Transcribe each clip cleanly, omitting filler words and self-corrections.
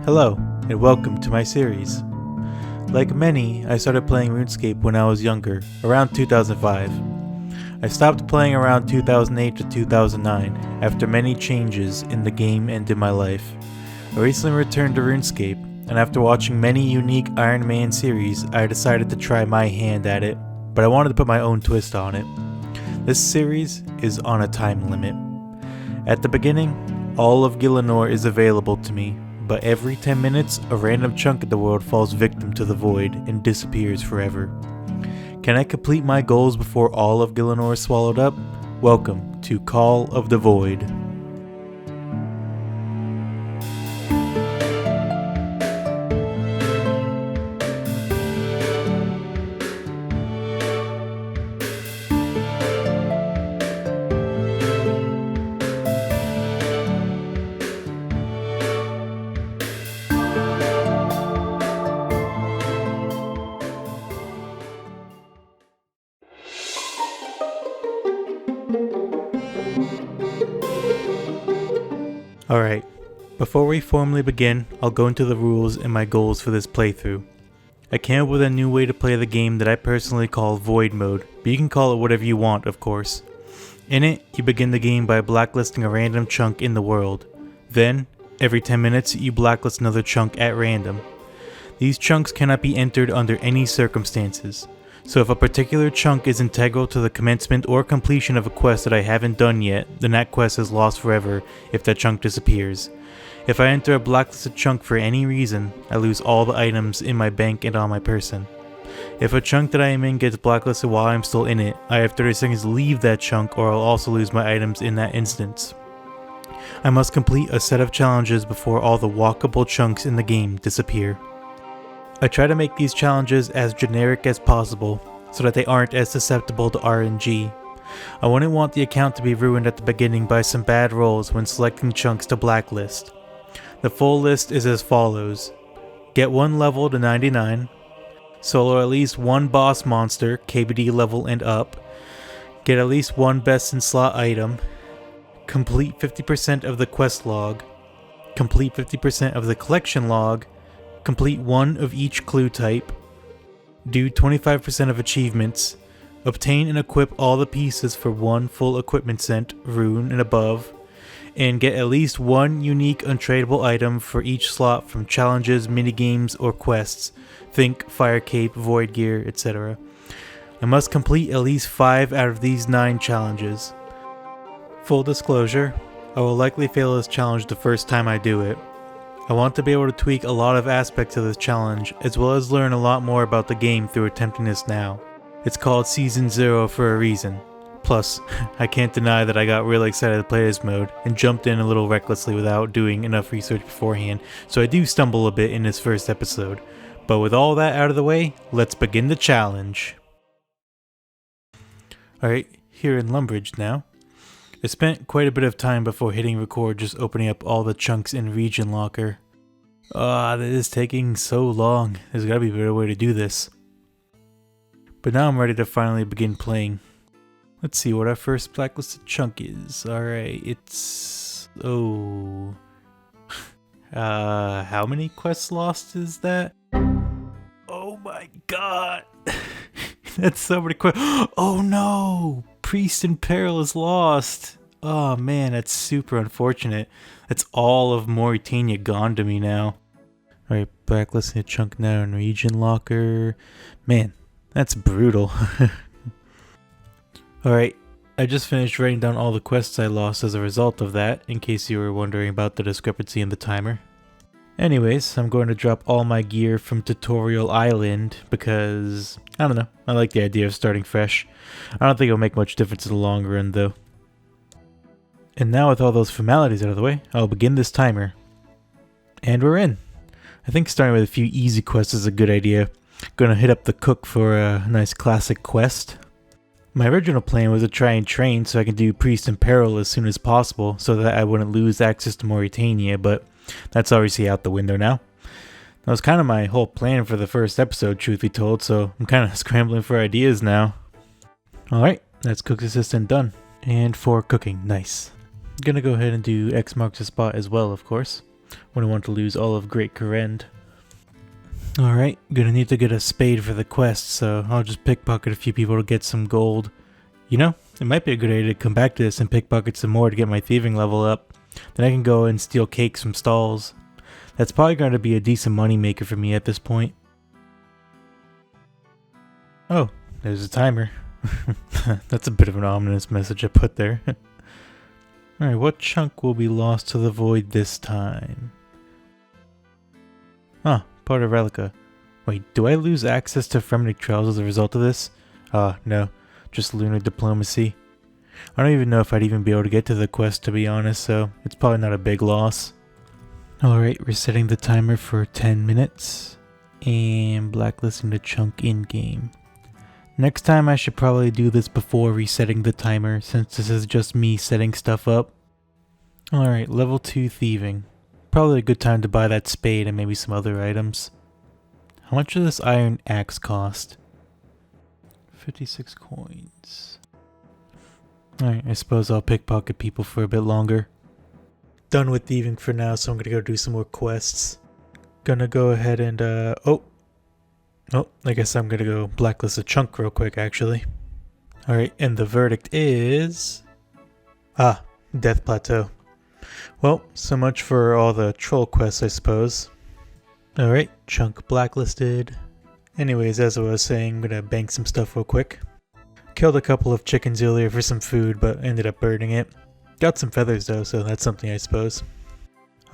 Hello, and welcome to my series. Like many, I started playing RuneScape when I was younger, around 2005. I stopped playing around 2008 to 2009 after many changes in the game and in my life. I recently returned to RuneScape, and after watching many unique Ironman series, I decided to try my hand at it, but I wanted to put my own twist on it. This series is on a time limit. At the beginning, all of Gielinor is available to me, but every 10 minutes, a random chunk of the world falls victim to the void and disappears forever. Can I complete my goals before all of Gielinor is swallowed up? Welcome to Call of the Void. Alright, before we formally begin, I'll go into the rules and my goals for this playthrough. I came up with a new way to play the game that I personally call Void Mode, but you can call it whatever you want, of course. In it, you begin the game by blacklisting a random chunk in the world. Then, every 10 minutes, you blacklist another chunk at random. These chunks cannot be entered under any circumstances. So if a particular chunk is integral to the commencement or completion of a quest that I haven't done yet, then that quest is lost forever if that chunk disappears. If I enter a blacklisted chunk for any reason, I lose all the items in my bank and on my person. If a chunk that I am in gets blacklisted while I am still in it, I have 30 seconds to leave that chunk or I'll also lose my items in that instance. I must complete a set of challenges before all the walkable chunks in the game disappear. I try to make these challenges as generic as possible, so that they aren't as susceptible to RNG. I wouldn't want the account to be ruined at the beginning by some bad rolls when selecting chunks to blacklist. The full list is as follows: get 1 level to 99, solo at least 1 boss monster, KBD level and up, get at least 1 best in slot item, complete 50% of the quest log, complete 50% of the collection log, complete 1 of each clue type, do 25% of achievements, obtain and equip all the pieces for 1 full equipment set, rune and above, and get at least 1 unique untradeable item for each slot from challenges, minigames, or quests. Think fire cape, void gear, etc. I must complete at least 5 out of these 9 challenges. Full disclosure, I will likely fail this challenge the first time I do it. I want to be able to tweak a lot of aspects of this challenge, as well as learn a lot more about the game through attempting this now. It's called Season 0 for a reason. Plus, I can't deny that I got really excited to play this mode, and jumped in a little recklessly without doing enough research beforehand, so I do stumble a bit in this first episode. But with all that out of the way, let's begin the challenge. Alright, here in Lumbridge now. I spent quite a bit of time before hitting record just opening up all the chunks in Region Locker. This is taking so long. There's gotta be a better way to do this. But now I'm ready to finally begin playing. Let's see what our first blacklisted chunk is. Alright, it's... oh... how many quests lost is that? Oh my god! That's so many quests. Oh no! Priest in Peril is lost. Oh man, that's super unfortunate. That's all of Mauritania gone to me now. Alright, blacklisting a chunk now in Region Locker. Man, that's brutal. Alright, I just finished writing down all the quests I lost as a result of that, in case you were wondering about the discrepancy in the timer. Anyways, I'm going to drop all my gear from Tutorial Island because, I don't know, I like the idea of starting fresh. I don't think it'll make much difference in the long run though. And now with all those formalities out of the way, I'll begin this timer. And we're in. I think starting with a few easy quests is a good idea. Gonna hit up the cook for a nice classic quest. My original plan was to try and train so I can do Priest in Peril as soon as possible so that I wouldn't lose access to Mauritania, but that's obviously out the window now. That was kind of my whole plan for the first episode, truth be told, so I'm kind of scrambling for ideas now. Alright, that's Cook's Assistant done. And for cooking, nice. I'm gonna go ahead and do X marks the spot as well, of course. Wouldn't want to lose all of Great Kourend. Alright, gonna need to get a spade for the quest, so I'll just pickpocket a few people to get some gold. You know, it might be a good idea to come back to this and pickpocket some more to get my thieving level up. Then I can go and steal cakes from stalls. That's probably going to be a decent money maker for me at this point. Oh, there's a timer. That's a bit of an ominous message I put there. Alright, what chunk will be lost to the void this time? Huh, part of Relica. Wait, do I lose access to Fremennik Trails as a result of this? No, just lunar diplomacy. I don't even know if I'd even be able to get to the quest, to be honest, so it's probably not a big loss. Alright, resetting the timer for 10 minutes. And blacklisting the chunk in-game. Next time I should probably do this before resetting the timer, since this is just me setting stuff up. Alright, level 2 thieving. Probably a good time to buy that spade and maybe some other items. How much does this iron axe cost? 56 coins. Alright, I suppose I'll pickpocket people for a bit longer. Done with thieving for now, so I'm gonna go do some more quests. Gonna go ahead and, I guess I'm gonna go blacklist a chunk real quick, actually. Alright, and the verdict is... Death Plateau. Well, so much for all the troll quests, I suppose. Alright, chunk blacklisted. Anyways, as I was saying, I'm gonna bank some stuff real quick. Killed a couple of chickens earlier for some food, but ended up burning it. Got some feathers though, so that's something I suppose.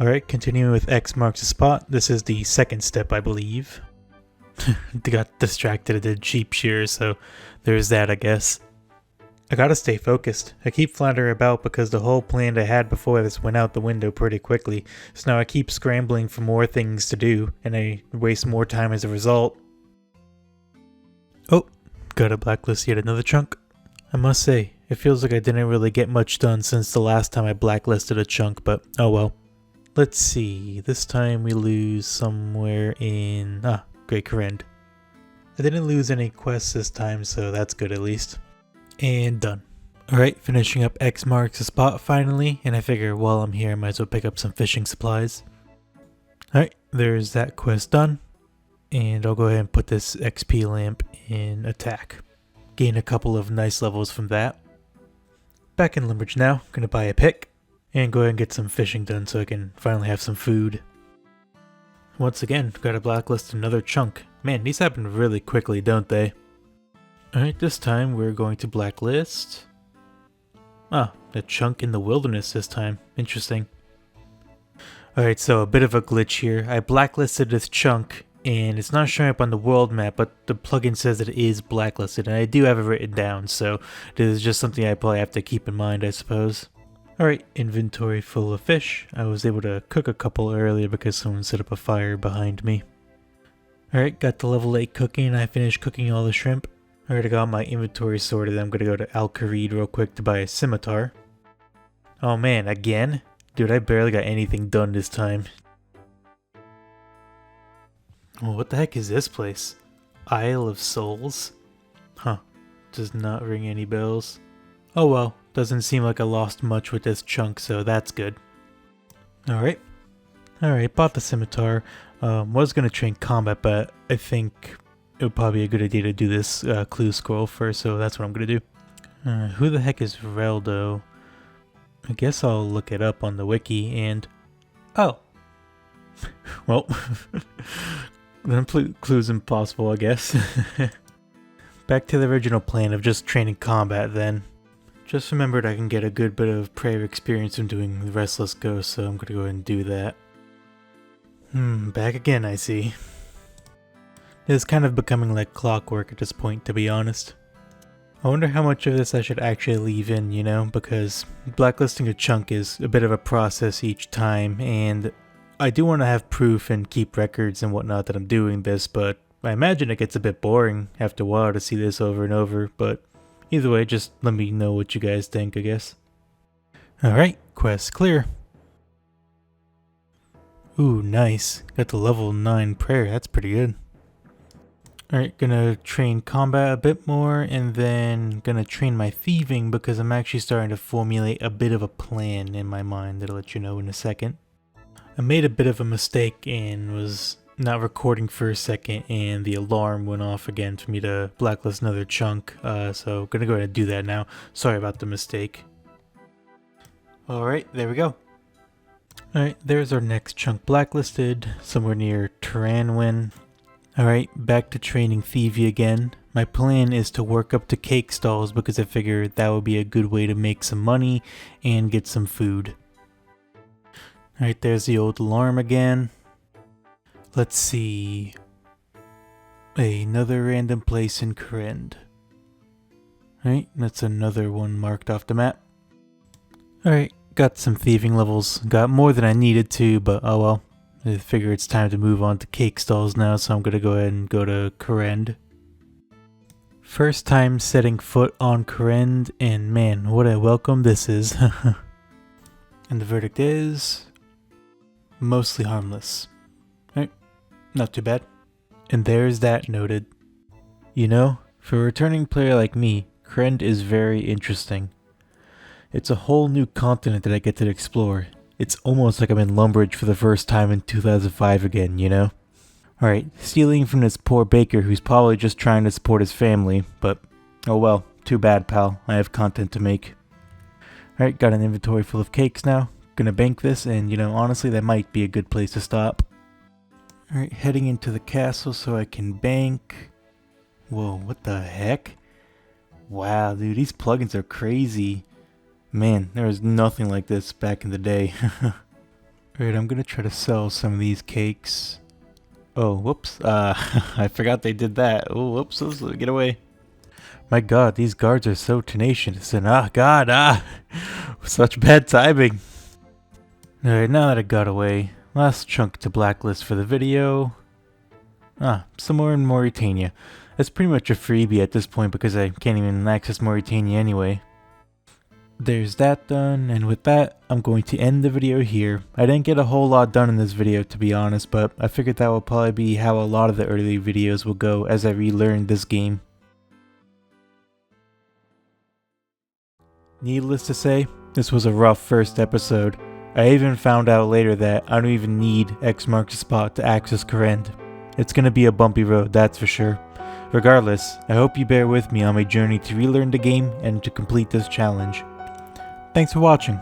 Alright, continuing with X marks the spot. This is the second step, I believe. Got distracted at the sheep shear, so there's that, I guess. I gotta stay focused. I keep floundering about because the whole plan I had before this went out the window pretty quickly, so now I keep scrambling for more things to do, and I waste more time as a result. Oh, gotta blacklist yet another chunk. I must say, it feels like I didn't really get much done since the last time I blacklisted a chunk, but oh well. Let's see, this time we lose somewhere in... Great Kourend. I didn't lose any quests this time, so that's good at least. And done. Alright, finishing up X marks the spot finally, and I figure while I'm here I might as well pick up some fishing supplies. Alright, there's that quest done. And I'll go ahead and put this XP lamp in attack. Gain a couple of nice levels from that. Back in Limbridge now, gonna buy a pick. And go ahead and get some fishing done so I can finally have some food. Once again, gotta blacklist another chunk. Man, these happen really quickly, don't they? Alright, this time we're going to blacklist... a chunk in the wilderness this time. Interesting. Alright, so a bit of a glitch here. I blacklisted this chunk, and it's not showing up on the world map, but the plugin says that it is blacklisted, and I do have it written down, so this is just something I probably have to keep in mind, I suppose. Alright, inventory full of fish. I was able to cook a couple earlier because someone set up a fire behind me. Alright, got the level 8 cooking, and I finished cooking all the shrimp. Alright, I got my inventory sorted. I'm gonna go to Kourend real quick to buy a scimitar. Oh man, again? Dude, I barely got anything done this time. Oh, what the heck is this place? Isle of Souls? Huh, does not ring any bells. Oh well, doesn't seem like I lost much with this chunk, so that's good. Alright, bought the scimitar. Was gonna train combat, but I think it would probably be a good idea to do this clue scroll first, so that's what I'm gonna do. Who the heck is Reldo? I guess I'll look it up on the wiki and... oh! Well, then clue's impossible, I guess. Back to the original plan of just training combat then. Just remembered I can get a good bit of prayer experience from doing the Restless Ghost, so I'm gonna go ahead and do that. Back again, I see. It's kind of becoming like clockwork at this point, to be honest. I wonder how much of this I should actually leave in, you know, because blacklisting a chunk is a bit of a process each time, and I do want to have proof and keep records and whatnot that I'm doing this, but I imagine it gets a bit boring after a while to see this over and over, but either way, just let me know what you guys think, I guess. Alright, quest clear. Ooh, nice. Got the level 9 prayer, that's pretty good. Alright, gonna train combat a bit more, and then gonna train my thieving because I'm actually starting to formulate a bit of a plan in my mind that I'll let you know in a second. I made a bit of a mistake and was not recording for a second, and the alarm went off again for me to blacklist another chunk, so gonna go ahead and do that now. Sorry about the mistake. Alright, there we go. Alright, there's our next chunk blacklisted, somewhere near Turanwin. Alright, back to training Thievie again. My plan is to work up to cake stalls because I figured that would be a good way to make some money and get some food. Alright, there's the old alarm again. Let's see. Another random place in Kourend. Alright, that's another one marked off the map. Alright, got some thieving levels. Got more than I needed to, but oh well. I figure it's time to move on to cake stalls now, so I'm gonna go ahead and go to Kourend. First time setting foot on Kourend, and man, what a welcome this is. And the verdict is mostly harmless. Right, not too bad. And there's that noted. You know, for a returning player like me, Kourend is very interesting. It's a whole new continent that I get to explore. It's almost like I'm in Lumbridge for the first time in 2005 again, you know? Alright, stealing from this poor baker who's probably just trying to support his family, but oh well, too bad pal, I have content to make. Alright, got an inventory full of cakes now. Gonna bank this, and you know, honestly that might be a good place to stop. Alright, heading into the castle so I can bank. Whoa, what the heck? Wow, dude, these plugins are crazy. Man, there was nothing like this back in the day. Alright, I'm gonna try to sell some of these cakes. Oh, whoops. I forgot they did that. Oh, whoops. Get away. My god, these guards are so tenacious and such bad timing. Alright, now that I got away, last chunk to blacklist for the video. Somewhere in Mauritania. That's pretty much a freebie at this point because I can't even access Mauritania anyway. There's that done, and with that, I'm going to end the video here. I didn't get a whole lot done in this video to be honest, but I figured that will probably be how a lot of the early videos will go as I relearn this game. Needless to say, this was a rough first episode. I even found out later that I don't even need X marks the spot to access Kourend. It's gonna be a bumpy road, that's for sure. Regardless, I hope you bear with me on my journey to relearn the game and to complete this challenge. Thanks for watching.